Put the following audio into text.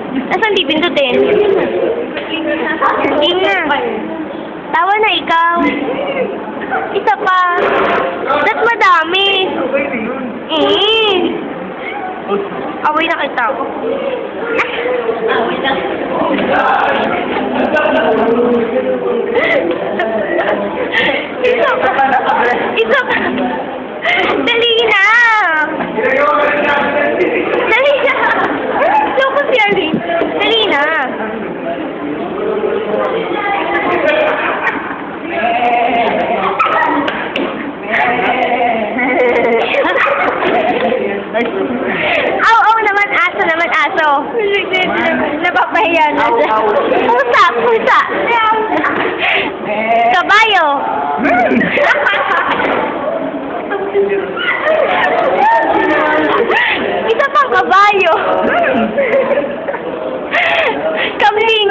Nasaan di pindutin? Hindi nga. Tawa na ikaw. Isa pa. That's madami. Away na kita. Away na. Isa pa. Isa pa. Dali na. Dali na. Loko si Arlene. Dali na. Aw, naman aso. Napapahiya na siya. Pusa. Kabayo. Isa pang kabayo. Kambing.